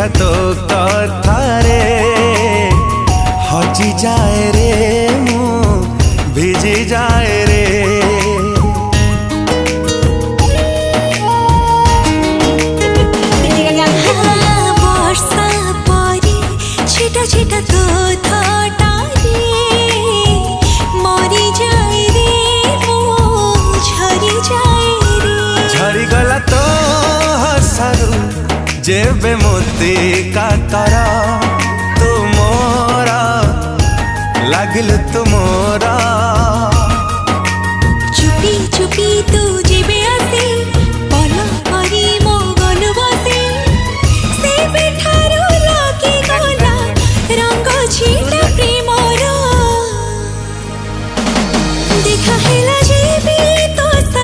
मिठा तो कथारे हजी जाए रे मु भिजी जाए रे। वर्षा परी छिटा छिटा तो थटारे मरी जाए रे मु झरी जाए रे। झरी गला तो हसारू जेबे मोती कातर तुमोरा लागिल तुमोरा